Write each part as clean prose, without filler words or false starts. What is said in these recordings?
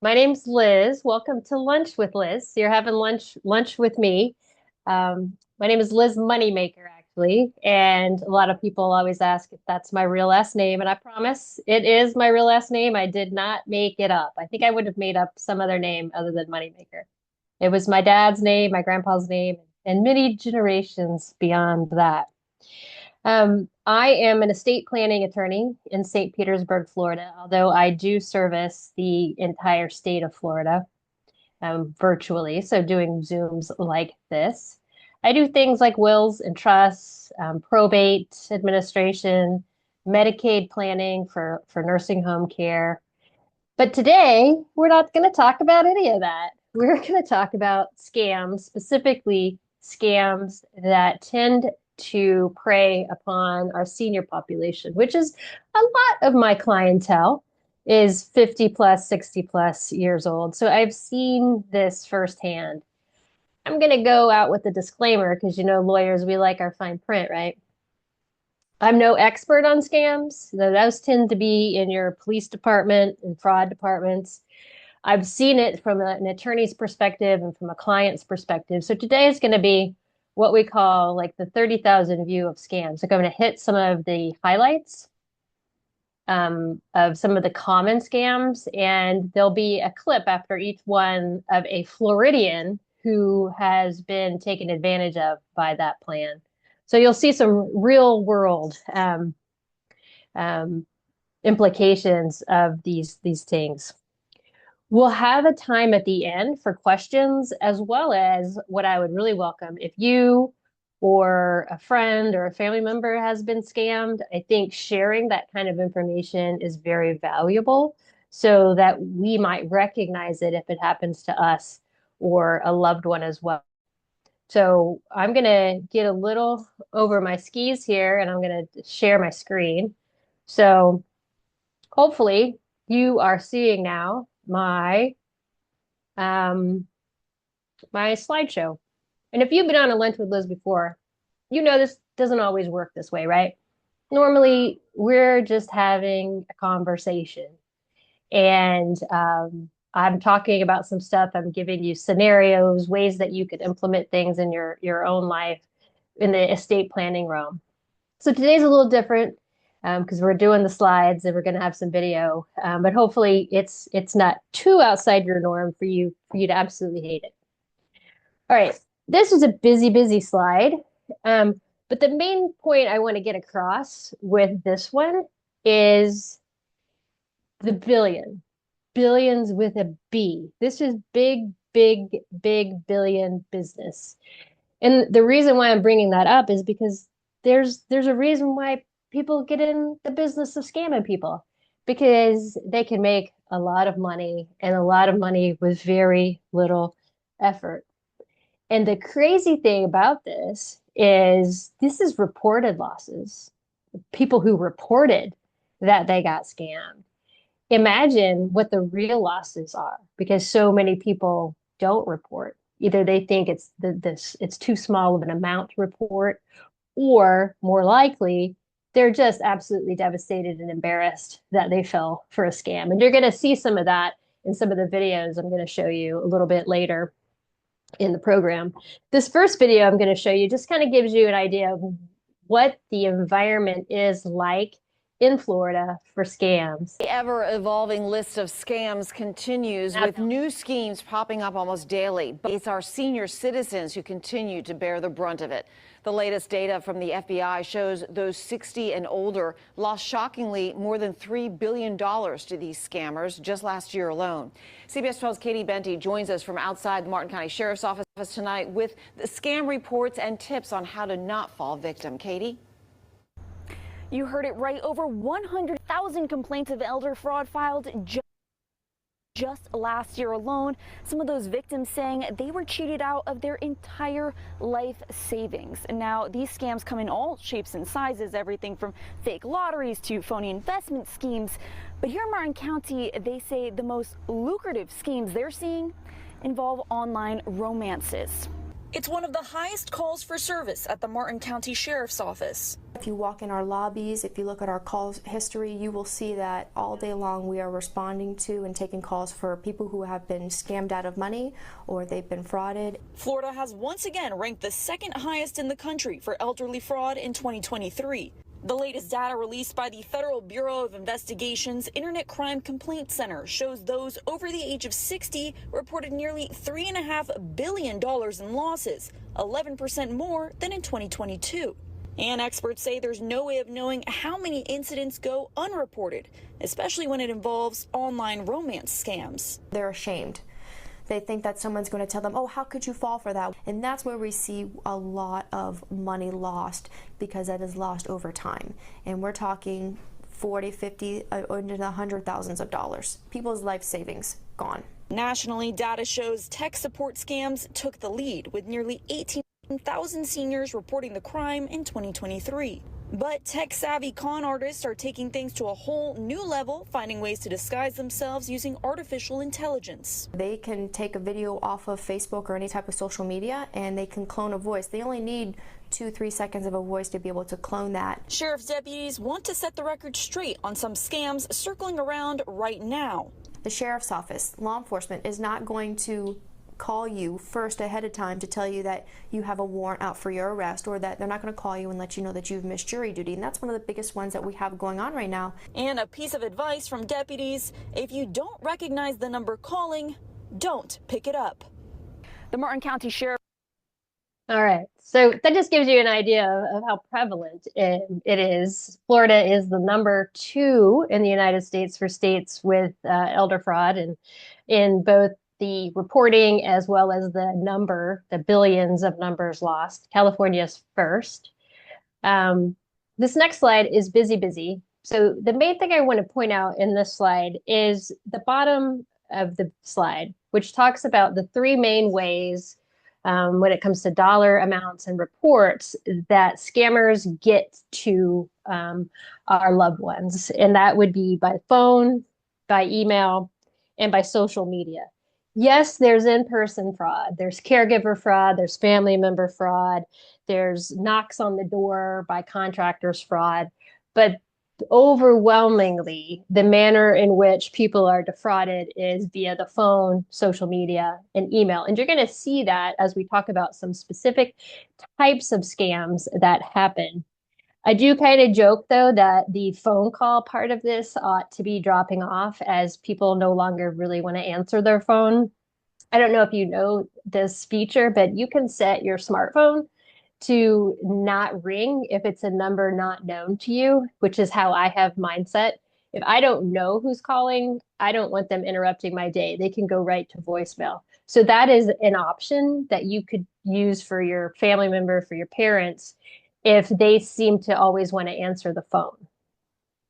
My name's Liz. Welcome to Lunch with Liz. You're having lunch with me. My name is Liz Moneymaker, actually, and a lot of people always ask if that's my real last name, and I promise it is my real last name. I did not make it up. I think I would have made up some other name other than Moneymaker. It was my dad's name, my grandpa's name, and many generations beyond that. I am an estate planning attorney in St. Petersburg, Florida, although I do service the entire state of Florida virtually, so doing Zooms like this. I do things like wills and trusts, probate administration, Medicaid planning for nursing home care. But today, we're not going to talk about any of that. We're going to talk about scams, specifically scams that tend to prey upon our senior population, which is a lot of my clientele is 50 plus, 60 plus years old. So I've seen this firsthand. I'm going to go out with a disclaimer because lawyers, we like our fine print, right? I'm no expert on scams. Those tend to be in your police department and fraud departments. I've seen it from an attorney's perspective and from a client's perspective. So today is going to be what we call like the 30,000 view of scams. So I'm going to hit some of the highlights of some of the common scams, and there'll be a clip after each one of a Floridian who has been taken advantage of by that plan. So you'll see some real world um, implications of these things. We'll have a time at the end for questions, as well as what I would really welcome if you or a friend or a family member has been scammed. I think sharing that kind of information is very valuable so that we might recognize it if it happens to us or a loved one as well. So I'm going to get a little over my skis here and I'm going to share my screen. So hopefully you are seeing now um, my slideshow. And if you've been on a lunch with Liz before, you know this doesn't always work this way, right? Normally, we're just having a conversation. And I'm talking about some stuff. I'm giving you scenarios, ways that you could implement things in your own life in the estate planning realm. So today's a little different because we're doing the slides and we're going to have some video, but hopefully it's not too outside your norm for you to absolutely hate it. All right, this is a busy slide, but the main point I want to get across with this one is the billions with a B. This is big billion business. And the reason why I'm bringing that up is because there's a reason why people get in the business of scamming people because they can make a lot of money and a lot of money with very little effort. And the crazy thing about this is reported losses. People who reported that they got scammed. Imagine what the real losses are because so many people don't report. Either they think it's too small of an amount to report, or more likely, they're just absolutely devastated and embarrassed that they fell for a scam. And you're going to see some of that in some of the videos I'm going to show you a little bit later in the program. This first video I'm going to show you just kind of gives you an idea of what the environment is like in Florida for scams. The ever-evolving list of scams continues with new schemes popping up almost daily. But it's our senior citizens who continue to bear the brunt of it. The latest data from the FBI shows those 60 and older lost shockingly more than $3 billion to these scammers just last year alone. CBS 12's Katie Benty joins us from outside the Martin County Sheriff's Office tonight with the scam reports and tips on how to not fall victim. Katie? You heard it right. Over 100,000 complaints of elder fraud filed just last year alone. Some of those victims saying they were cheated out of their entire life savings. And now these scams come in all shapes and sizes, everything from fake lotteries to phony investment schemes. But here in Martin County, they say the most lucrative schemes they're seeing involve online romances. It's one of the highest calls for service at the Martin County Sheriff's Office. If you walk in our lobbies, if you look at our call history, you will see that all day long we are responding to and taking calls for people who have been scammed out of money or they've been frauded. Florida has once again ranked the second highest in the country for elderly fraud in 2023. The latest data released by the Federal Bureau of Investigation's Internet Crime Complaint Center shows those over the age of 60 reported nearly $3.5 billion in losses, 11% more than in 2022. And experts say there's no way of knowing how many incidents go unreported, especially when it involves online romance scams. They're ashamed. They think that someone's going to tell them, oh, how could you fall for that? And that's where we see a lot of money lost, because that is lost over time. And we're talking 40, 50, into the hundred thousands of dollars. People's life savings gone. Nationally, data shows tech support scams took the lead, with nearly 18,000 seniors reporting the crime in 2023. But tech-savvy con artists are taking things to a whole new level, finding ways to disguise themselves using artificial intelligence. They can take a video off of Facebook or any type of social media, and they can clone a voice. They only need 2-3 seconds of a voice to be able to clone that. Sheriff's deputies want to set the record straight on some scams circling around right now. The sheriff's office, law enforcement, is not going to call you first ahead of time to tell you that you have a warrant out for your arrest, or that they're not going to call you and let you know that you've missed jury duty. And that's one of the biggest ones that we have going on right now. And a piece of advice from deputies: if you don't recognize the number calling, don't pick it up. The Martin County Sheriff. All right. So that just gives you an idea of how prevalent it is. Florida is the number 2 in the United States for states with elder fraud, and in both the reporting as well as the billions of numbers lost. California's first. This next slide is busy. So the main thing I want to point out in this slide is the bottom of the slide, which talks about the 3 main ways when it comes to dollar amounts and reports that scammers get to our loved ones. And that would be by phone, by email, and by social media. Yes, there's in-person fraud, there's caregiver fraud, there's family member fraud, there's knocks on the door by contractors fraud, but overwhelmingly, the manner in which people are defrauded is via the phone, social media, and email. And you're going to see that as we talk about some specific types of scams that happen. I do kind of joke, though, that the phone call part of this ought to be dropping off, as people no longer really want to answer their phone. I don't know if you know this feature, but you can set your smartphone to not ring if it's a number not known to you, which is how I have mine set. If I don't know who's calling, I don't want them interrupting my day. They can go right to voicemail. So that is an option that you could use for your family member, for your parents, if they seem to always want to answer the phone.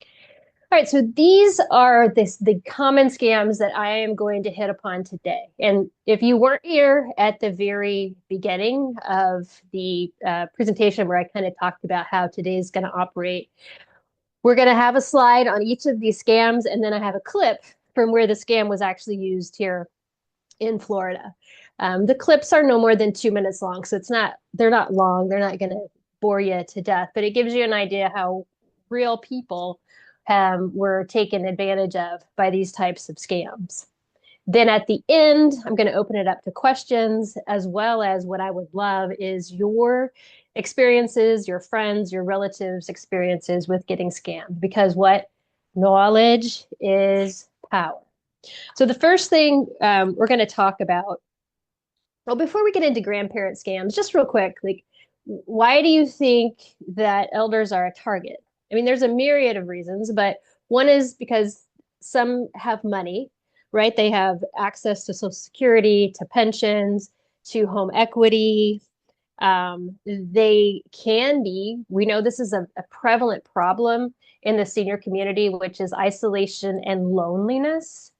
All right, so these are the common scams that I am going to hit upon today. And if you weren't here at the very beginning of the presentation where I kind of talked about how today's going to operate, we're going to have a slide on each of these scams, and then I have a clip from where the scam was actually used here in Florida. The clips are no more than 2 minutes long, so they're not long. They're not going to bore you to death, but it gives you an idea how real people were taken advantage of by these types of scams. Then at the end, I'm going to open it up to questions, as well as what I would love is your experiences, your friends, your relatives' experiences with getting scammed, because what? Knowledge is power. So the first thing we're going to talk about, well, before we get into grandparent scams, just real quick, like, why do you think that elders are a target? I mean, there's a myriad of reasons, but one is because some have money, right? They have access to Social Security, to pensions, to home equity. They can be, we know this is a prevalent problem in the senior community, which is isolation and loneliness.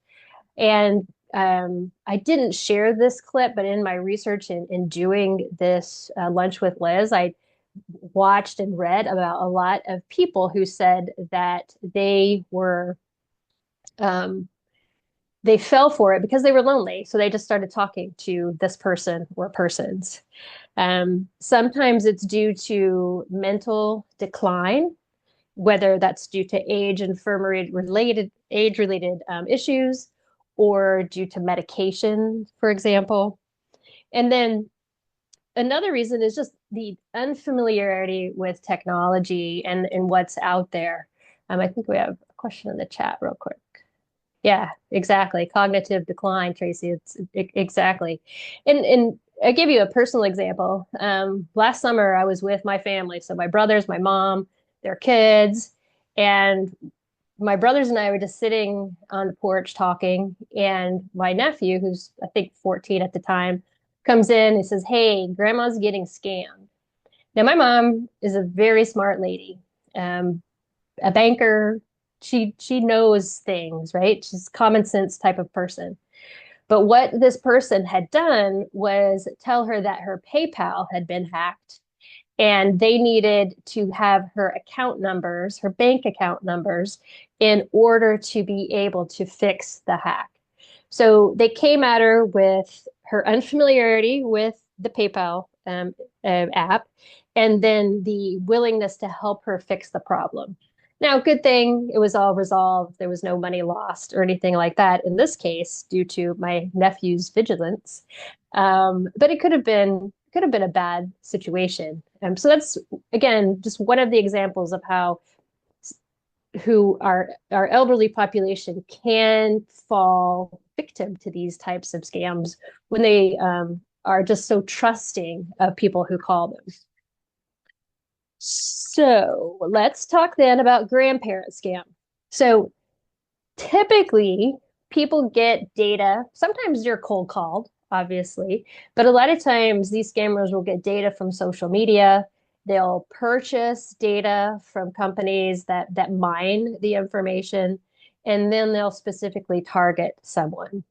And I didn't share this clip, but in my research in doing this lunch with Liz, I watched and read about a lot of people who said that they were they fell for it because they were lonely. So they just started talking to this person or persons. Sometimes it's due to mental decline, whether that's due to age-related issues, or due to medication, for example. And then another reason is just the unfamiliarity with technology and what's out there. I think we have a question in the chat real quick. Yeah, exactly. Cognitive decline, Tracy. Exactly. And I give you a personal example. Last summer I was with my family, so my brothers, my mom, their kids, and my brothers and I were just sitting on the porch talking, and my nephew, who's I think 14 at the time, comes in and says, "Hey, grandma's getting scammed." Now, my mom is a very smart lady, a banker. She knows things, right? She's a common sense type of person. But what this person had done was tell her that her PayPal had been hacked and they needed to have her account numbers, her bank account numbers, in order to be able to fix the hack. So they came at her with her unfamiliarity with the PayPal app, and then the willingness to help her fix the problem. Now, good thing it was all resolved. There was no money lost or anything like that in this case, due to my nephew's vigilance. But it could have been a bad situation. So that's again just one of the examples of how who our elderly population can fall victim to these types of scams when they are just so trusting of people who call them. So let's talk then about grandparent scam. So typically people get data. Sometimes you're cold called, obviously, but a lot of times these scammers will get data from social media. They'll purchase data from companies that mine the information, and then they'll specifically target someone.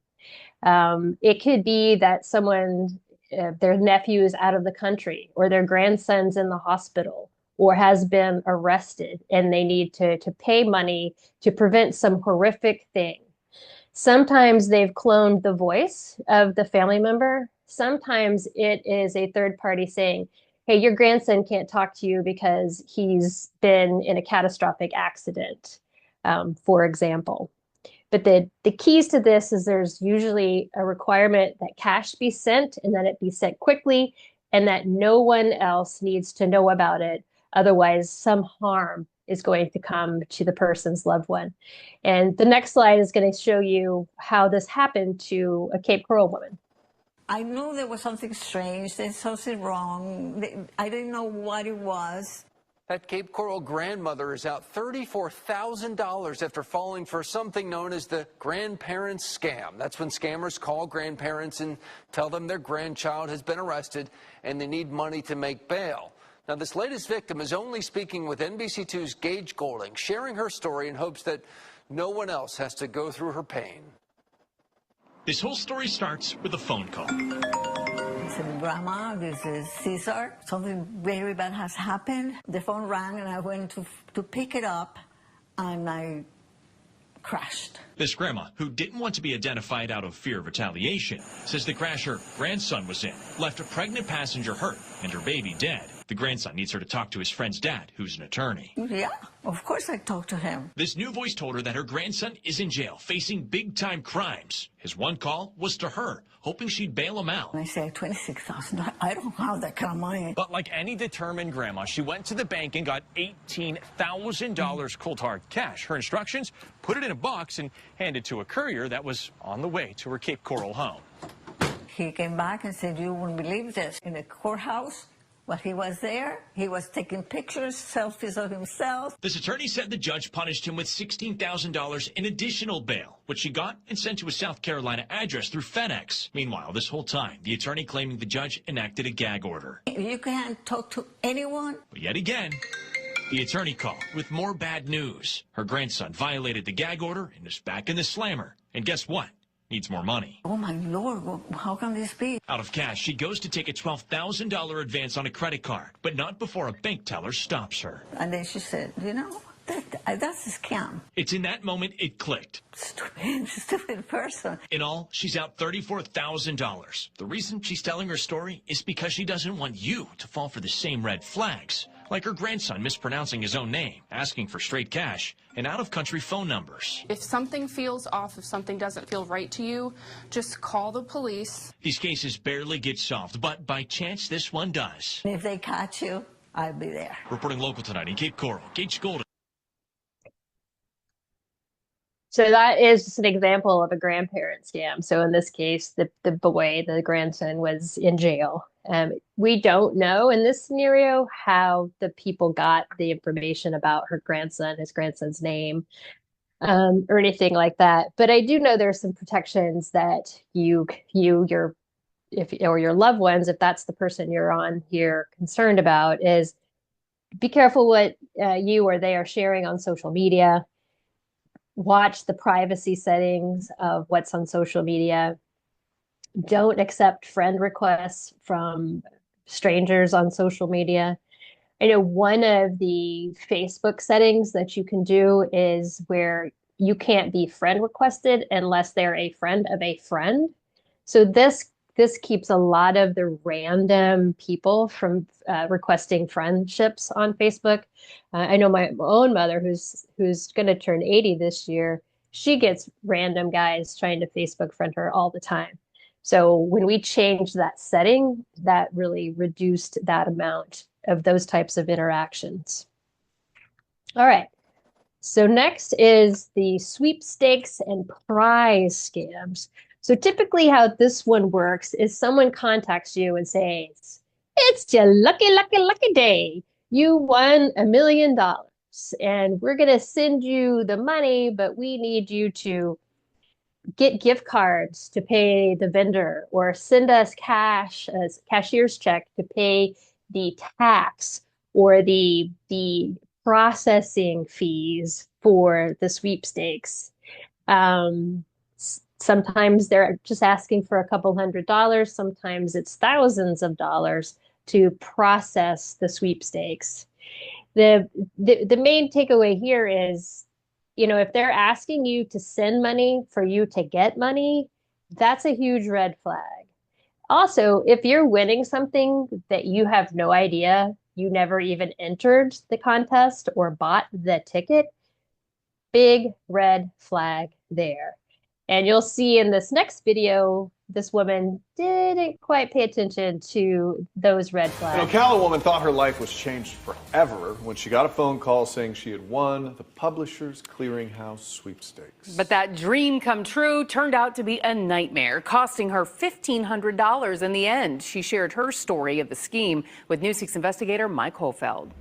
It could be that someone, their nephew is out of the country, or their grandson's in the hospital, or has been arrested, and they need to pay money to prevent some horrific thing. Sometimes they've cloned the voice of the family member. Sometimes it is a third party saying, "Hey, your grandson can't talk to you because he's been in a catastrophic accident," for example. But the keys to this is there's usually a requirement that cash be sent and that it be sent quickly and that no one else needs to know about it. Otherwise, some harm is going to come to the person's loved one. And the next slide is going to show you how this happened to a Cape Coral woman. I knew there was something strange, there's something wrong. I didn't know what it was. That Cape Coral grandmother is out $34,000 after falling for something known as the grandparents scam. That's when scammers call grandparents and tell them their grandchild has been arrested and they need money to make bail. Now, this latest victim is only speaking with NBC2's Gage Golding, sharing her story in hopes that no one else has to go through her pain. This whole story starts with a phone call. I said, "Grandma, this is Cesar. Something very bad has happened." The phone rang and I went to pick it up and I crashed. This grandma, who didn't want to be identified out of fear of retaliation, says the crash her grandson was in left a pregnant passenger hurt and her baby dead. The grandson needs her to talk to his friend's dad, who's an attorney. Yeah, of course I talked to him. This new voice told her that her grandson is in jail, facing big-time crimes. His one call was to her, hoping she'd bail him out. And I said, $26,000. I don't have that kind of money. But like any determined grandma, she went to the bank and got $18,000 cold hard cash. Her instructions, put it in a box and hand it to a courier that was on the way to her Cape Coral home. He came back and said, "You wouldn't believe this." In the courthouse, while he was there, he was taking pictures, selfies of himself. This attorney said the judge punished him with $16,000 in additional bail, which she got and sent to a South Carolina address through FedEx. Meanwhile, this whole time, the attorney claiming the judge enacted a gag order. You can't talk to anyone. But yet again, the attorney called with more bad news. Her grandson violated the gag order and is back in the slammer. And guess what? Needs more money. Oh, my Lord, how can this be? Out of cash, she goes to take a $12,000 advance on a credit card, but not before a bank teller stops her. And then she said, "You know, That's a scam. It's in that moment it clicked. Stupid person. In all, she's out $34,000. The reason she's telling her story is because she doesn't want you to fall for the same red flags, like her grandson mispronouncing his own name, asking for straight cash, and out-of-country phone numbers. If something feels off, if something doesn't feel right to you, just call the police. These cases barely get solved, but by chance this one does. If they catch you, I'll be there. Reporting local tonight in Cape Coral, Gage Golden. So that is just an example of a grandparent scam. So in this case, the boy, the grandson, was in jail. We don't know in this scenario how the people got the information about her grandson, his grandson's name, or anything like that. But I do know there's some protections that your loved ones, if that's the person you're on here concerned about, is be careful what you or they are sharing on social media. Watch the privacy settings of what's on social media. Don't accept friend requests from strangers on social media. I know one of the Facebook settings that you can do is where you can't be friend requested unless they're a friend of a friend. So this keeps a lot of the random people from requesting friendships on Facebook. I know my own mother, who's going to turn 80 this year, she gets random guys trying to Facebook friend her all the time. So when we changed that setting, that really reduced that amount of those types of interactions. All right. So next is the sweepstakes and prize scams. So typically how this one works is someone contacts you and says, it's your lucky, lucky, lucky day. You won $1 million and we're going to send you the money, but we need you to get gift cards to pay the vendor or send us cash, a cashier's check to pay the tax or the processing fees for the sweepstakes. Sometimes they're just asking for a couple $100. Sometimes it's thousands of dollars to process the sweepstakes. The main takeaway here is, if they're asking you to send money for you to get money, that's a huge red flag. Also, if you're winning something that you have no idea, you never even entered the contest or bought the ticket, big red flag there. And you'll see in this next video, this woman didn't quite pay attention to those red flags. An Ocala woman thought her life was changed forever when she got a phone call saying she had won the Publishers Clearinghouse sweepstakes. But that dream come true turned out to be a nightmare, costing her $1,500 in the end. She shared her story of the scheme with News 6 investigator Mike Holfeld.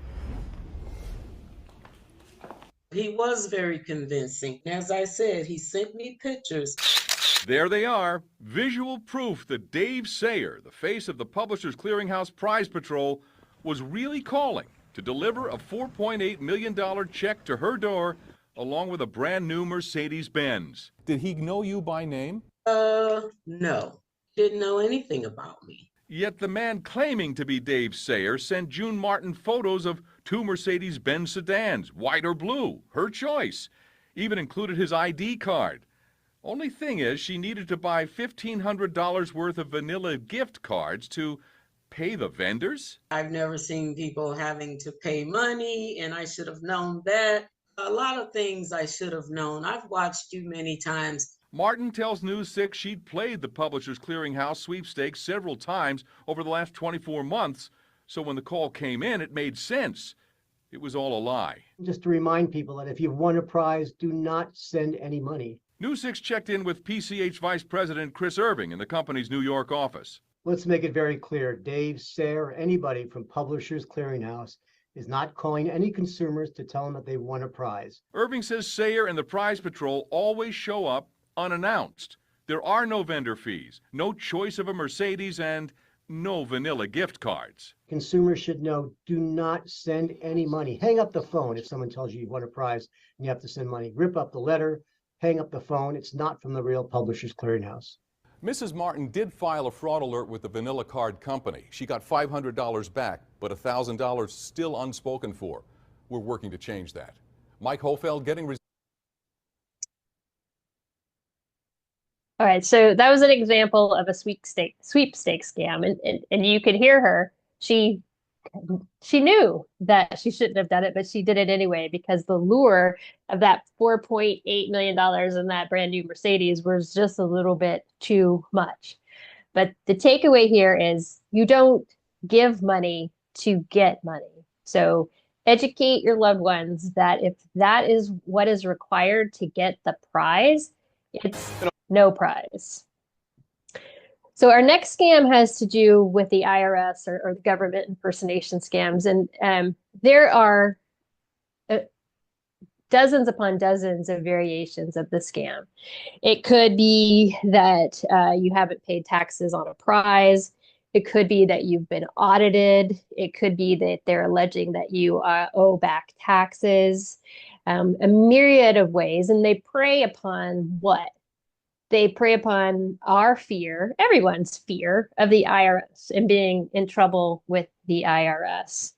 He was very convincing. As I said, he sent me pictures. There they are, visual proof that Dave Sayer, the face of the Publishers Clearinghouse Prize Patrol, was really calling to deliver a $4.8 million check to her door, along with a brand new Mercedes-Benz. Did he know you by name? No. Didn't know anything about me. Yet the man claiming to be Dave Sayer sent June Martin photos of 2 Mercedes-Benz sedans, white or blue, her choice. Even included his ID card. Only thing is, she needed to buy $1,500 worth of vanilla gift cards to pay the vendors? I've never seen people having to pay money, and I should have known that. A lot of things I should have known. I've watched you many times. Martin tells News 6 she'd played the Publishers Clearinghouse sweepstakes several times over the last 24 months, so when the call came in, it made sense. It was all a lie. Just to remind people that if you've won a prize, do not send any money. News 6 checked in with PCH Vice President Chris Irving in the company's New York office. Let's make it very clear. Dave Sayer or anybody from Publishers Clearinghouse is not calling any consumers to tell them that they've won a prize. Irving says Sayer and the Prize Patrol always show up unannounced. There are no vendor fees, no choice of a Mercedes, and no vanilla gift cards. Consumers should know, do not send any money. Hang up the phone if someone tells you you've won a prize and you have to send money. Rip up the letter, hang up the phone. It's not from the real Publishers Clearinghouse. Mrs. Martin did file a fraud alert with the Vanilla Card Company. She got $500 back, but $1,000 still unspoken for. We're working to change that. Mike Holfeld getting All right, so that was an example of a sweepstakes scam, and you could hear her. She knew that she shouldn't have done it, but she did it anyway because the lure of that $4.8 million in that brand new Mercedes was just a little bit too much. But the takeaway here is you don't give money to get money. So educate your loved ones that if that is what is required to get the prize, it's no prize. So our next scam has to do with the IRS or the government impersonation scams. And there are dozens upon dozens of variations of the scam. It could be that you haven't paid taxes on a prize. It could be that you've been audited. It could be that they're alleging that you owe back taxes, a myriad of ways. And they prey upon what? They prey upon our fear, everyone's fear of the IRS and being in trouble with the IRS.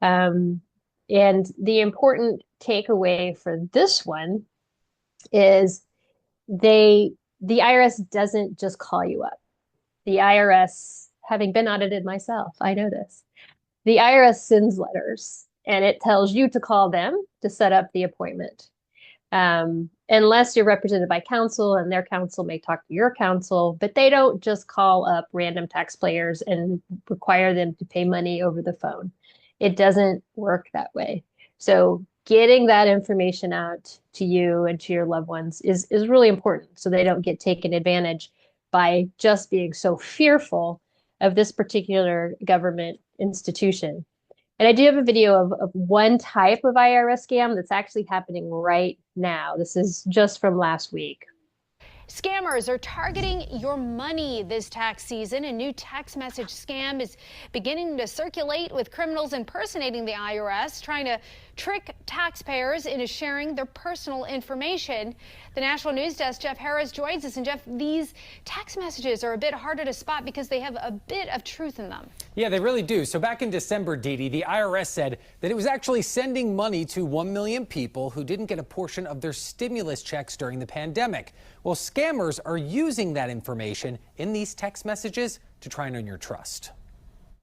And the important takeaway for this one is the IRS doesn't just call you up. The IRS, having been audited myself, I know this. The IRS sends letters and it tells you to call them to set up the appointment. Unless you're represented by counsel and their counsel may talk to your counsel, but they don't just call up random taxpayers and require them to pay money over the phone. It doesn't work that way. So getting that information out to you and to your loved ones is really important so they don't get taken advantage by just being so fearful of this particular government institution. And I do have a video of one type of IRS scam that's actually happening right now. This is just from last week. Scammers are targeting your money this tax season. A new text message scam is beginning to circulate with criminals impersonating the IRS, trying to trick taxpayers into sharing their personal information. The National News Desk, Jeff Harris, joins us. And Jeff, these text messages are a bit harder to spot because they have a bit of truth in them. Yeah, they really do. So back in December, Didi, the IRS said that it was actually sending money to 1 million people who didn't get a portion of their stimulus checks during the pandemic. Well, scammers are using that information in these text messages to try and earn your trust.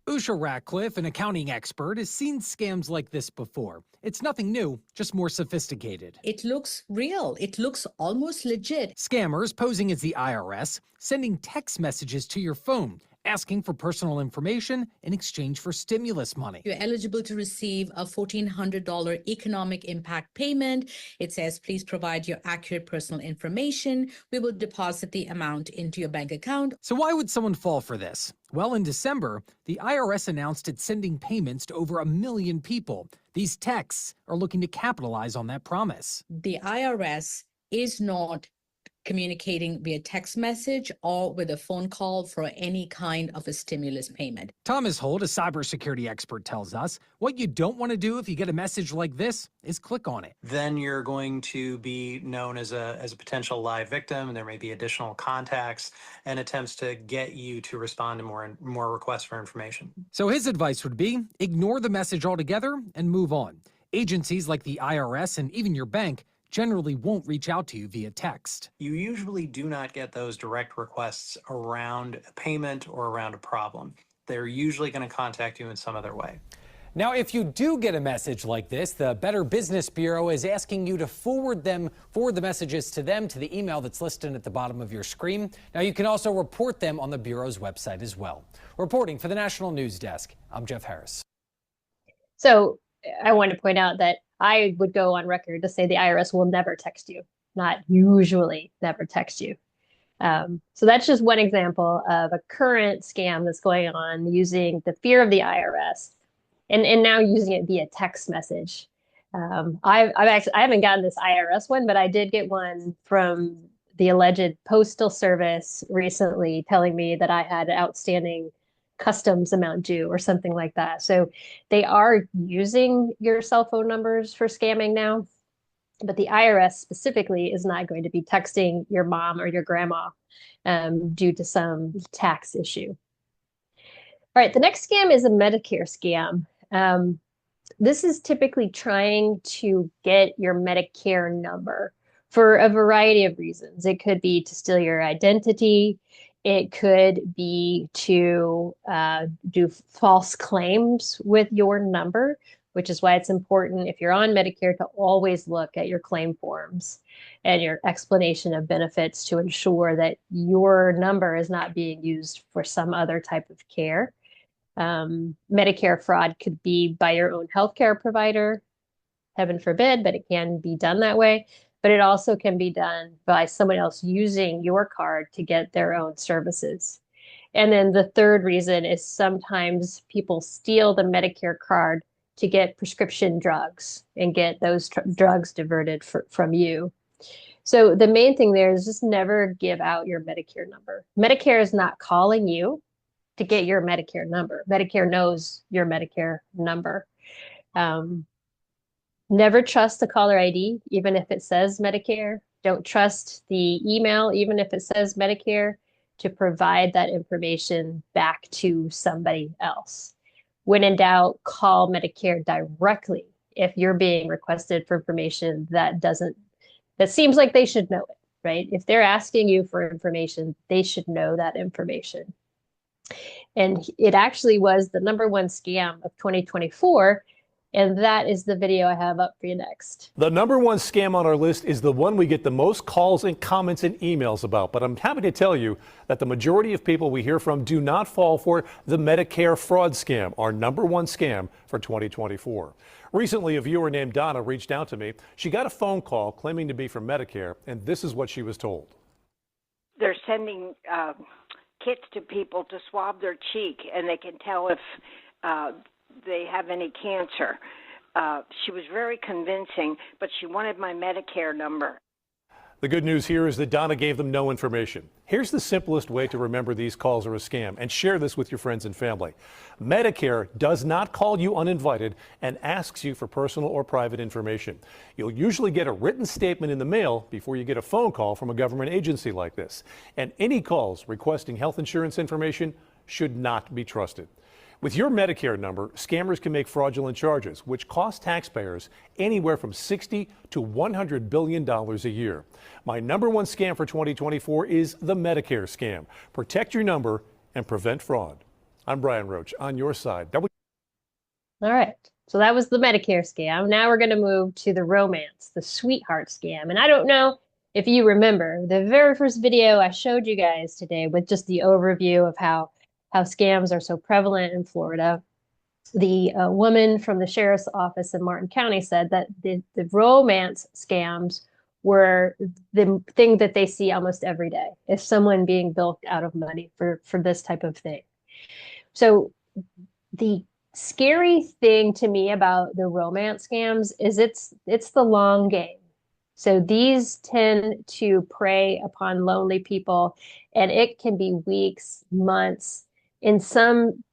Usha Ratcliffe, an accounting expert, has seen scams like this before. It's nothing new, just more sophisticated. It looks real. It looks almost legit. Scammers posing as the IRS, sending text messages to your phone, asking for personal information in exchange for stimulus money. You're eligible to receive a $1,400 economic impact payment. It says, please provide your accurate personal information. We will deposit the amount into your bank account. So why would someone fall for this? Well, in December, the IRS announced it's sending payments to over 1 million people. These texts are looking to capitalize on that promise. The IRS is not communicating via text message or with a phone call for any kind of a stimulus payment. Thomas Holt, a cybersecurity expert, tells us what you don't want to do if you get a message like this is click on it. Then you're going to be known as a potential live victim, and there may be additional contacts and attempts to get you to respond to more requests for information. So his advice would be ignore the message altogether and move on. Agencies like the IRS and even your bank generally won't reach out to you via text. You usually do not get those direct requests around a payment or around a problem. They're usually going to contact you in some other way. Now, if you do get a message like this, the Better Business Bureau is asking you to forward the messages to them to the email that's listed at the bottom of your screen. Now, you can also report them on the Bureau's website as well. Reporting for the National News Desk, I'm Jeff Harris. So I want to point out that I would go on record to say the IRS will never text you, not usually never text you. So that's just one example of a current scam that's going on using the fear of the IRS and now using it via text message. I haven't gotten this IRS one, but I did get one from the alleged Postal Service recently telling me that I had outstanding customs amount due or something like that. So they are using your cell phone numbers for scamming now, but the IRS specifically is not going to be texting your mom or your grandma due to some tax issue. All right, the next scam is a Medicare scam. This is typically trying to get your Medicare number for a variety of reasons. It could be to steal your identity. It could be to do false claims with your number, which is why it's important if you're on Medicare to always look at your claim forms and your explanation of benefits to ensure that your number is not being used for some other type of care. Medicare fraud could be by your own healthcare provider, heaven forbid, but it can be done that way. But it also can be done by someone else using your card to get their own services. And then the third reason is sometimes people steal the Medicare card to get prescription drugs and get those drugs diverted from you. So the main thing there is just never give out your Medicare number. Medicare is not calling you to get your Medicare number. Medicare knows your Medicare number. Never trust the caller ID, even if it says Medicare. Don't trust the email, even if it says Medicare, to provide that information back to somebody else. When in doubt, call Medicare directly if you're being requested for information that seems like they should know it, right? If they're asking you for information, they should know that information. And it actually was the #1 scam of 2024. And that is the video I have up for you next. The #1 scam on our list is the one we get the most calls and comments and emails about. But I'm happy to tell you that the majority of people we hear from do not fall for the Medicare fraud scam, our #1 scam for 2024. Recently, a viewer named Donna reached out to me. She got a phone call claiming to be from Medicare, and this is what she was told. They're sending kits to people to swab their cheek, and they can tell if they have any cancer. She was very convincing, but she wanted my Medicare number. The good news here is that Donna gave them no information. Here's the simplest way to remember these calls are a scam, and share this with your friends and family. Medicare does not call you uninvited and asks you for personal or private information. You'll usually get a written statement in the mail before you get a phone call from a government agency like this. And any calls requesting health insurance information should not be trusted. With your Medicare number, scammers can make fraudulent charges, which cost taxpayers anywhere from $60 to $100 billion a year. My #1 scam for 2024 is the Medicare scam. Protect your number and prevent fraud. I'm Brian Roach, on your side. All right. So that was the Medicare scam. Now we're going to move to the romance, the sweetheart scam. And I don't know if you remember the very first video I showed you guys today with just the overview of how scams are so prevalent in Florida. The woman from the sheriff's office in Martin County said that the romance scams were the thing that they see almost every day. Is someone being bilked out of money for this type of thing. So the scary thing to me about the romance scams is it's the long game. So these tend to prey upon lonely people, and it can be weeks, months, in some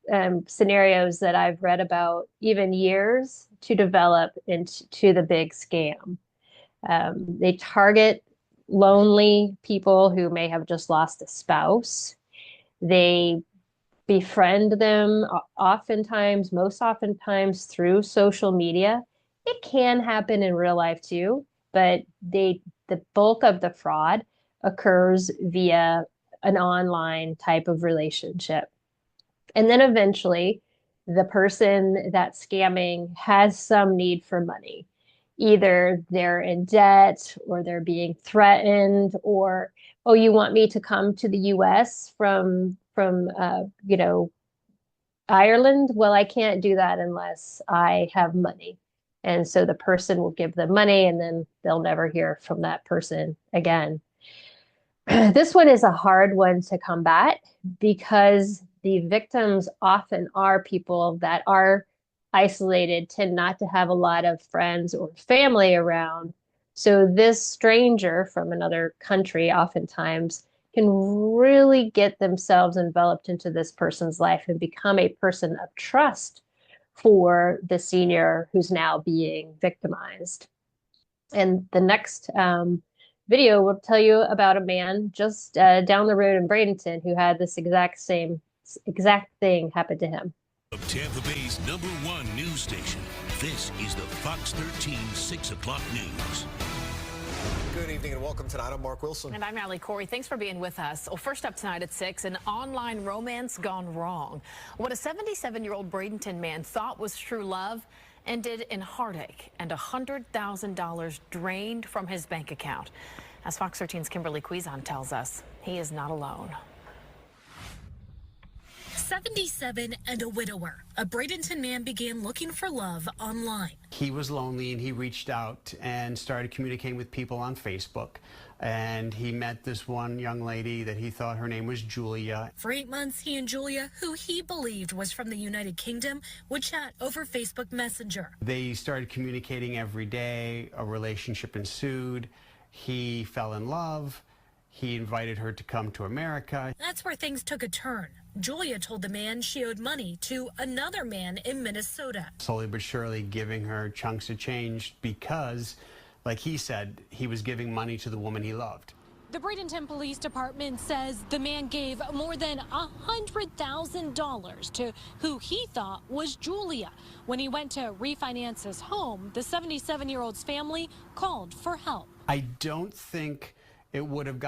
scenarios that I've read about, even years to develop into the big scam. They target lonely people who may have just lost a spouse. They befriend them most oftentimes through social media. It can happen in real life too, but the bulk of the fraud occurs via an online type of relationship. And then eventually the person that's scamming has some need for money. Either they're in debt or they're being threatened, or, oh, you want me to come to the US from Ireland? Well, I can't do that unless I have money. And so the person will give them money and then they'll never hear from that person again. This one is a hard one to combat because the victims often are people that are isolated, tend not to have a lot of friends or family around. So this stranger from another country oftentimes can really get themselves enveloped into this person's life and become a person of trust for the senior who's now being victimized. And the next video will tell you about a man just down the road in Bradenton who had this exact thing happen to him. Tampa Bay's #1 news station, This is the Fox 13 6 o'clock news. Good evening and welcome tonight. I'm Mark Wilson. And I'm Natalie Corey. Thanks for being with us. Well, first up tonight at 6, an online romance gone wrong. What a 77-year-old Bradenton man thought was true love ended in heartache and $100,000 drained from his bank account. As Fox 13's Kimberly Quizon tells us, he is not alone. 77 and a widower, a Bradenton man began looking for love online. He was lonely and he reached out and started communicating with people on Facebook. And he met this one young lady that he thought her name was Julia. For 8 months, he and Julia, who he believed was from the United Kingdom, would chat over Facebook Messenger. They started communicating every day. A relationship ensued. He fell in love. He invited her to come to America. That's where things took a turn. Julia told the man she owed money to another man in Minnesota. Slowly but surely giving her chunks of change because, like he said, he was giving money to the woman he loved. The Bradenton Police Department says the man gave more than $100,000 to who he thought was Julia. When he went to refinance his home, the 77-year-old's family called for help. I don't think it would have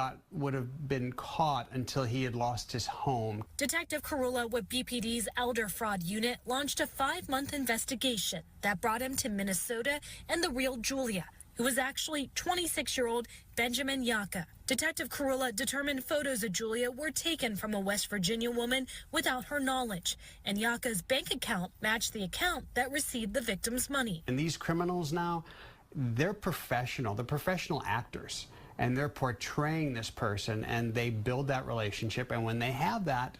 been caught until he had lost his home. Detective Carula with BPD's Elder Fraud Unit launched a 5-month investigation that brought him to Minnesota and the real Julia, who was actually 26-year-old Benjamin Yaka. Detective Carula determined photos of Julia were taken from a West Virginia woman without her knowledge, and Yaka's bank account matched the account that received the victim's money. And these criminals now, they're professional actors. And they're portraying this person, and they build that relationship. And when they have that,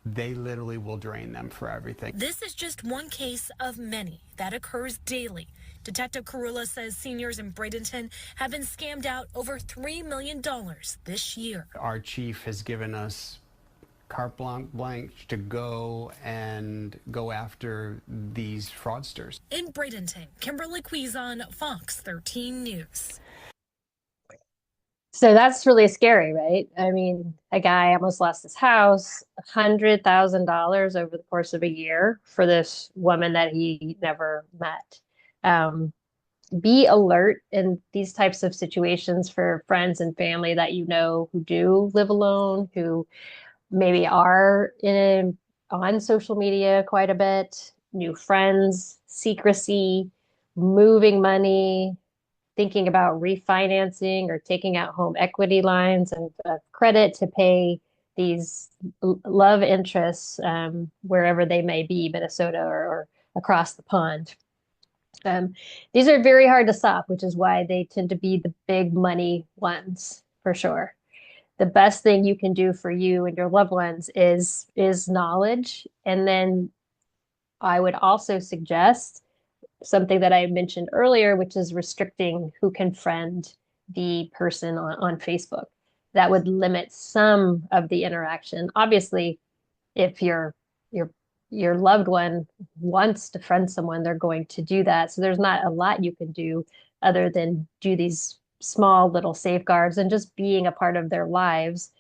they literally will drain them for everything. This is just one case of many that occurs daily. Detective Carula says seniors in Bradenton have been scammed out over $3 million this year. Our chief has given us carte blanche to go after these fraudsters. In Bradenton, Kimberly Quizon, Fox 13 News. So that's really scary, right? I mean, a guy almost lost his house, $100,000 over the course of a year for this woman that he never met. Be alert in these types of situations for friends and family that you know who do live alone, who maybe are on social media quite a bit, new friends, secrecy, moving money, thinking about refinancing or taking out home equity lines and credit to pay these love interests wherever they may be, Minnesota or across the pond. These are very hard to stop, which is why they tend to be the big money ones for sure. The best thing you can do for you and your loved ones is knowledge. And then I would also suggest something that I mentioned earlier, which is restricting who can friend the person on Facebook. That would limit some of the interaction. Obviously, if your loved one wants to friend someone, they're going to do that. So there's not a lot you can do other than do these small little safeguards and just being a part of their lives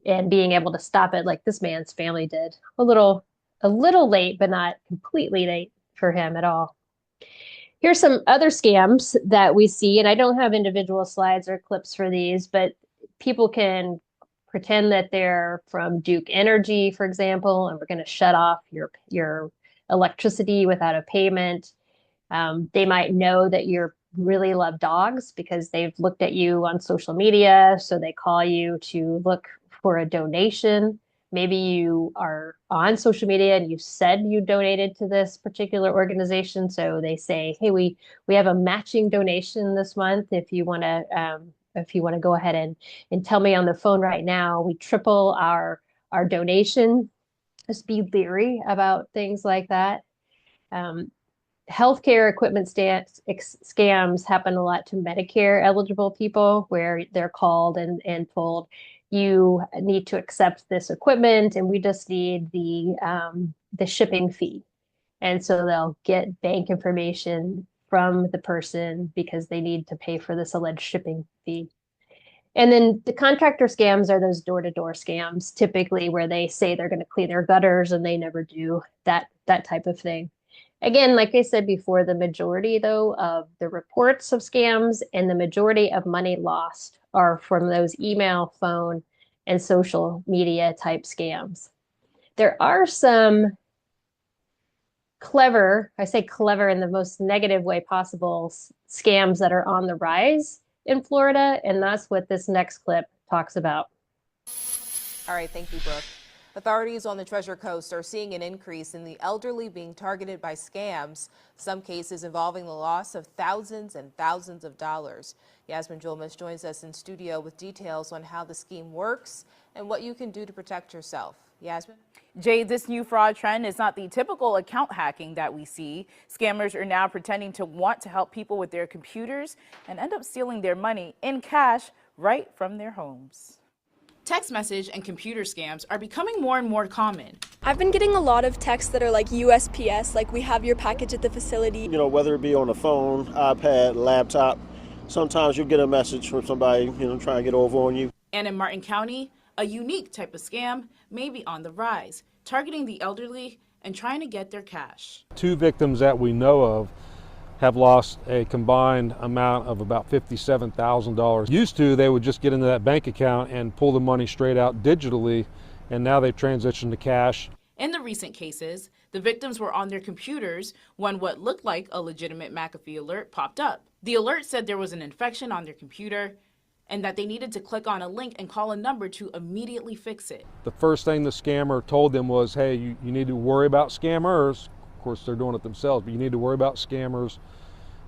and being able to stop it like this man's family did. A little late, but not completely late for him at all. Here's some other scams that we see, and I don't have individual slides or clips for these, but people can pretend that they're from Duke Energy, for example, and we're going to shut off your electricity without a payment. They might know that you really love dogs because they've looked at you on social media, so they call you to look for a donation. Maybe you are on social media and you said you donated to this particular organization. So they say, hey, we have a matching donation this month. If you want to go ahead and tell me on the phone right now, we triple our donation. Just be leery about things like that. Healthcare equipment scams happen a lot to Medicare eligible people where they're called and told, you need to accept this equipment and we just need the shipping fee. And so they'll get bank information from the person because they need to pay for this alleged shipping fee. And then the contractor scams are those door-to-door scams, typically where they say they're going to clean their gutters and they never do that type of thing. Again, like I said before, the majority, though, of the reports of scams and the majority of money lost are from those email, phone, and social media type scams. There are some clever, I say clever in the most negative way possible, scams that are on the rise in Florida, and that's what this next clip talks about. All right, thank you, Brooke. Authorities on the Treasure Coast are seeing an increase in the elderly being targeted by scams, some cases involving the loss of thousands and thousands of dollars. Yasmin Julmus joins us in studio with details on how the scheme works and what you can do to protect yourself. Yasmin? Jay, this new fraud trend is not the typical account hacking that we see. Scammers are now pretending to want to help people with their computers and end up stealing their money in cash right from their homes. Text message and computer scams are becoming more and more common. I've been getting a lot of texts that are like USPS, like we have your package at the facility. You know, whether it be on the phone, iPad, laptop, sometimes you'll get a message from somebody, trying to get over on you. And in Martin County, a unique type of scam may be on the rise, targeting the elderly and trying to get their cash. 2 victims that we know of have lost a combined amount of about $57,000. Used to, they would just get into that bank account and pull the money straight out digitally, and now they've transitioned to cash. In the recent cases, the victims were on their computers when what looked like a legitimate McAfee alert popped up. The alert said there was an infection on their computer and that they needed to click on a link and call a number to immediately fix it. The first thing the scammer told them was, hey, you need to worry about scammers. Of course, they're doing it themselves, but you need to worry about scammers,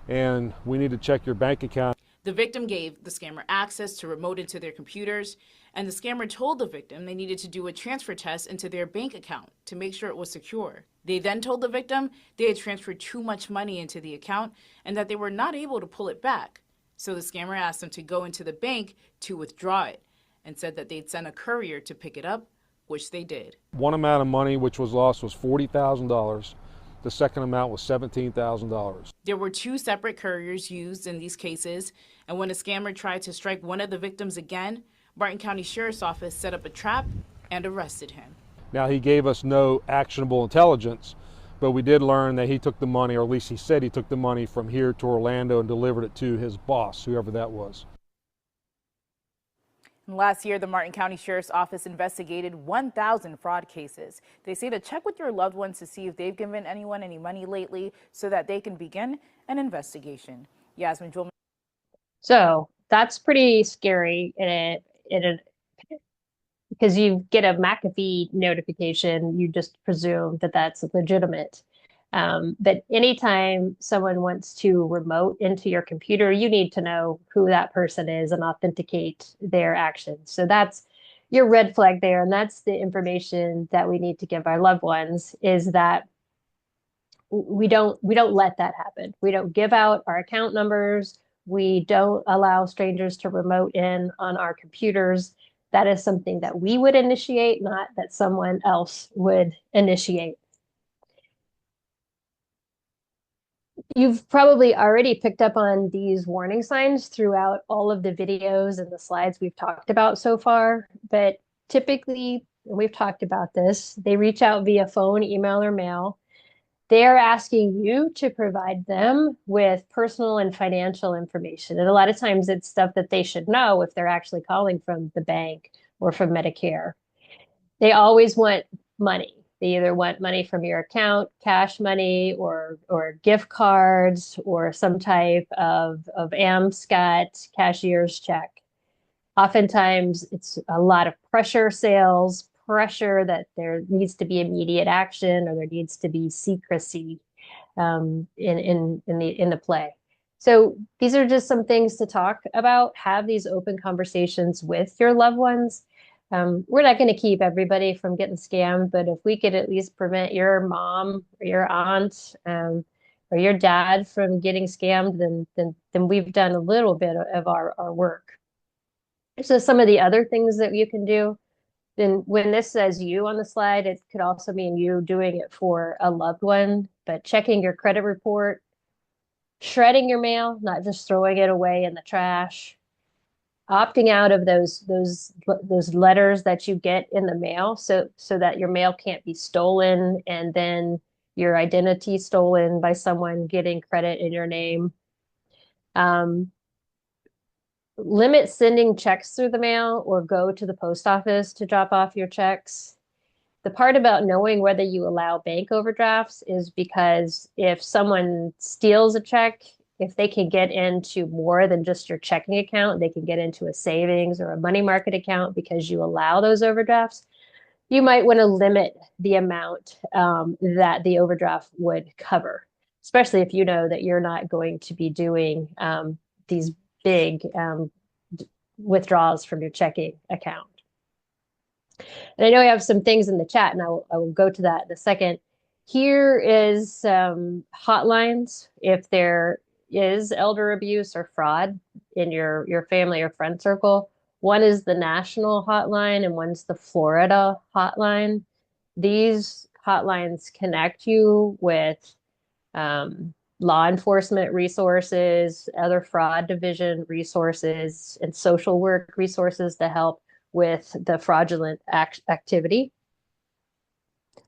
and we need to check your bank account. The victim gave the scammer access to remote into their computers, and the scammer told the victim they needed to do a transfer test into their bank account to make sure it was secure. They then told the victim they had transferred too much money into the account and that they were not able to pull it back. So the scammer asked them to go into the bank to withdraw it and said that they'd send a courier to pick it up, which they did. One amount of money which was lost was $40,000. The second amount was $17,000. There were 2 separate couriers used in these cases, and when a scammer tried to strike one of the victims again, Martin County Sheriff's Office set up a trap and arrested him. Now, he gave us no actionable intelligence, but we did learn that he took the money, or at least he said he took the money from here to Orlando and delivered it to his boss, whoever that was. Last year, the Martin County Sheriff's Office investigated 1,000 fraud cases. They say to check with your loved ones to see if they've given anyone any money lately so that they can begin an investigation. Yasmin Julmus. So that's pretty scary, because you get a McAfee notification, you just presume that that's legitimate. But anytime someone wants to remote into your computer, you need to know who that person is and authenticate their actions. So that's your red flag there. And that's the information that we need to give our loved ones, is that we don't let that happen. We don't give out our account numbers. We don't allow strangers to remote in on our computers. That is something that we would initiate, not that someone else would initiate. You've probably already picked up on these warning signs throughout all of the videos and the slides we've talked about so far, but typically, we've talked about this, they reach out via phone, email, or mail. They're asking you to provide them with personal and financial information. And a lot of times it's stuff that they should know if they're actually calling from the bank or from Medicare. They always want money. They either want money from your account, cash money, or gift cards, or some type of AMSCOT cashier's check. Oftentimes, it's a lot of pressure sales, pressure that there needs to be immediate action, or there needs to be secrecy in the play. So these are just some things to talk about. Have these open conversations with your loved ones. We're not going to keep everybody from getting scammed, but if we could at least prevent your mom or your aunt or your dad from getting scammed, then we've done a little bit of our work. So some of the other things that you can do, then when this says you on the slide, it could also mean you doing it for a loved one, but checking your credit report, shredding your mail, not just throwing it away in the trash, opting out of those letters that you get in the mail so that your mail can't be stolen and then your identity stolen by someone getting credit in your name. Um, Limit sending checks through the mail or go to the post office to drop off your checks. The part about knowing whether you allow bank overdrafts is because if someone steals a check, if they can get into more than just your checking account, they can get into a savings or a money market account because you allow those overdrafts. You might want to limit the amount that the overdraft would cover, especially if you know that you're not going to be doing these big withdrawals from your checking account. And I know we have some things in the chat, and I will go to that in a second. Here is some hotlines if there is elder abuse or fraud in your family or friend circle. One is the national hotline, and one's the Florida hotline. These hotlines connect you with law enforcement resources, other fraud division resources, and social work resources to help with the fraudulent activity.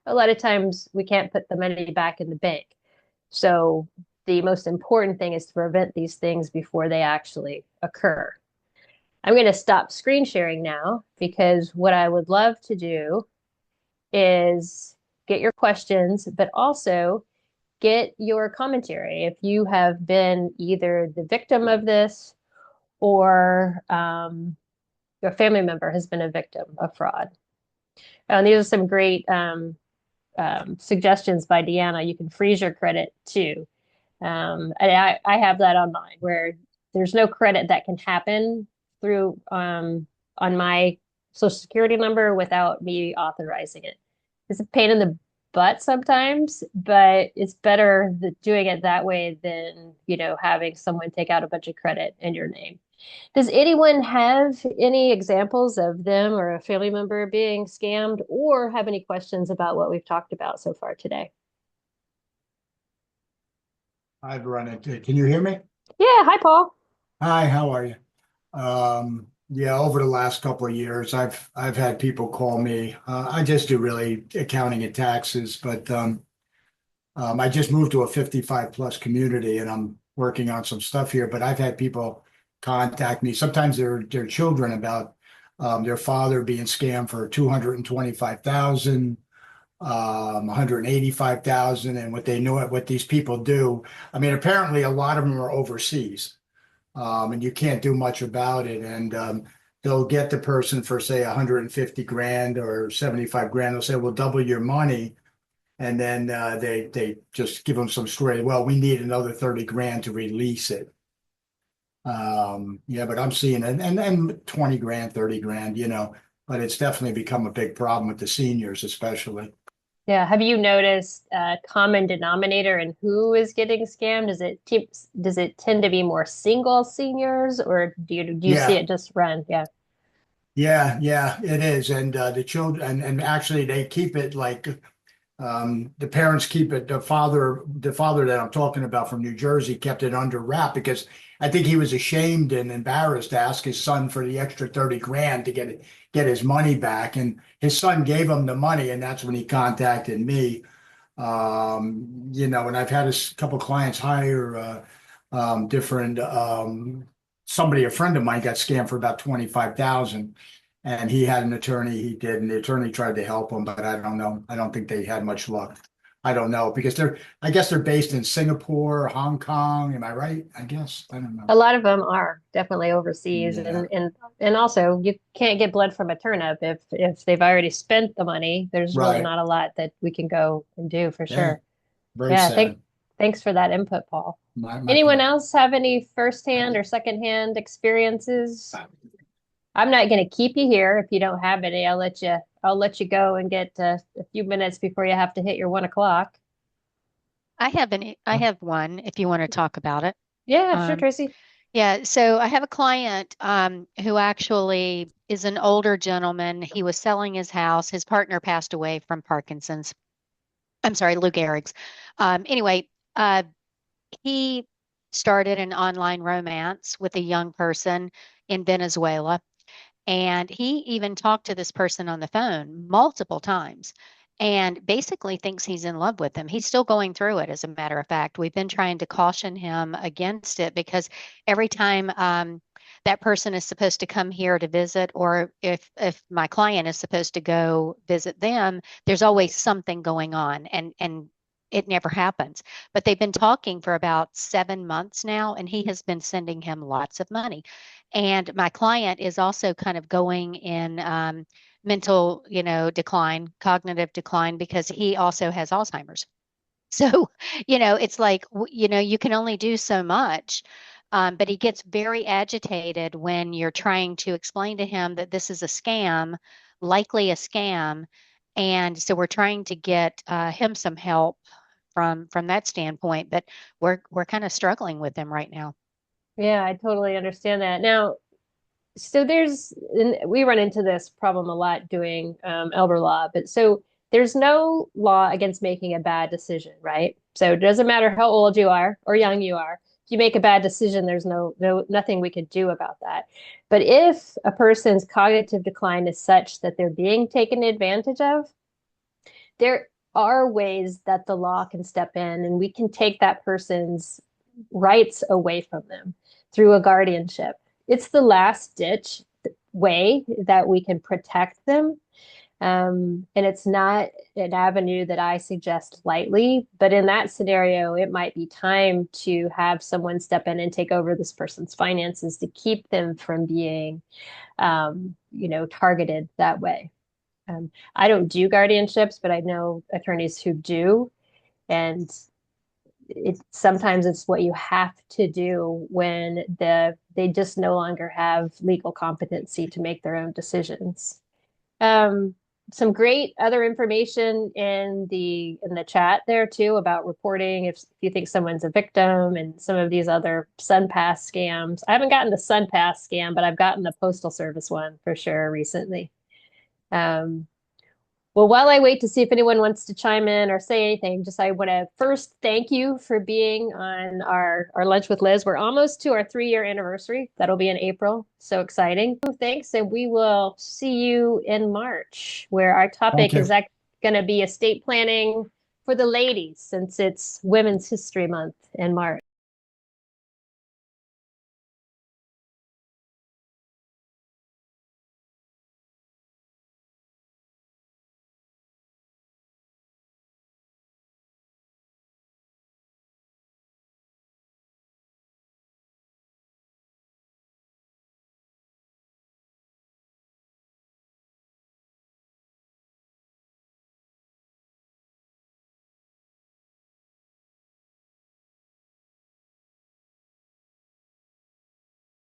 A lot of times we can't put the money back in the bank. So the most important thing is to prevent these things before they actually occur. I'm going to stop screen sharing now because what I would love to do is get your questions, but also get your commentary. If you have been either the victim of this or your family member has been a victim of fraud. And these are some great suggestions by Deanna. You can freeze your credit too. And I have that on mine where there's no credit that can happen through on my social security number without me authorizing it. It's a pain in the butt sometimes, but it's better doing it that way than, having someone take out a bunch of credit in your name. Does anyone have any examples of them or a family member being scammed or have any questions about what we've talked about so far today? I've run into. Can you hear me? Yeah. Hi, Paul. Hi, how are you? Yeah, over the last couple of years, I've had people call me. I just do really accounting and taxes, but I just moved to a 55 plus community and I'm working on some stuff here. But I've had people contact me. Sometimes they're children about their father being scammed for 225,000. 185,000, and what they know what these people do. I mean, apparently a lot of them are overseas, and you can't do much about it. And they'll get the person for say 150 grand or 75 grand. They'll say, "We'll double your money," and then they just give them some story. Well, we need another 30 grand to release it. Yeah, but I'm seeing it, and 20 grand, 30 grand, but it's definitely become a big problem with the seniors, especially. Yeah. Have you noticed a common denominator in who is getting scammed? Does it tend to be more single seniors, or do you see Yeah. it just run? Yeah. Yeah, it is. And the children, and actually they keep it like the parents keep it. The father that I'm talking about from New Jersey kept it under wrap because I think he was ashamed and embarrassed to ask his son for the extra 30 grand to get his money back. And his son gave him the money, and that's when he contacted me. And I've had a couple clients hire different somebody, a friend of mine got scammed for about 25,000 and he had an attorney, he did, and the attorney tried to help him, but I don't know. I don't think they had much luck. I don't know because I guess they're based in Singapore, Hong Kong. Am I right? I guess. I don't know. A lot of them are definitely overseas, Yeah. and also you can't get blood from a turnip if they've already spent the money. There's really Right. not a lot that we can go and do for Yeah. sure. Very Yeah, sad. thanks for that input, Paul. My Anyone pleasure. else have any firsthand or secondhand experiences? I'm not going to keep you here if you don't have any. I'll let you go and get a few minutes before you have to hit your 1 o'clock. I have one if you want to talk about it. Yeah, sure, Tracy. Yeah, so I have a client who actually is an older gentleman. He was selling his house. His partner passed away from Parkinson's. I'm sorry, Lou Gehrig's. Anyway, he started an online romance with a young person in Venezuela. And he even talked to this person on the phone multiple times. and basically thinks he's in love with him. He's still going through it, as a matter of fact. We've been trying to caution him against it because every time that person is supposed to come here to visit, or if my client is supposed to go visit them, there's always something going on, and it never happens. But they've been talking for about 7 months now, and he has been sending him lots of money. And my client is also kind of going in mental, decline, cognitive decline, because he also has Alzheimer's. So, it's like, you can only do so much. But he gets very agitated when you're trying to explain to him that this is a scam, likely a scam. And so we're trying to get him some help from that standpoint, but we're kind of struggling with him right now. Yeah, I totally understand that. Now, so we run into this problem a lot doing elder law, but so there's no law against making a bad decision, right? So it doesn't matter how old you are or young you are. If you make a bad decision, there's nothing we could do about that. But if a person's cognitive decline is such that they're being taken advantage of, there are ways that the law can step in and we can take that person's rights away from them through a guardianship. It's the last ditch way that we can protect them. And it's not an avenue that I suggest lightly, but in that scenario, it might be time to have someone step in and take over this person's finances to keep them from being, targeted that way. I don't do guardianships, but I know attorneys who do. And sometimes it's what you have to do when they just no longer have legal competency to make their own decisions. Some great other information in the chat there too about reporting if you think someone's a victim, and some of these other SunPass scams. I haven't gotten the SunPass scam, but I've gotten the Postal Service one for sure recently. Well, while I wait to see if anyone wants to chime in or say anything, I want to first thank you for being on our Lunch with Liz. We're almost to our 3-year anniversary. That'll be in April. So exciting. Thanks. And we will see you in March, where our topic is going to be estate planning for the ladies, since it's Women's History Month in March.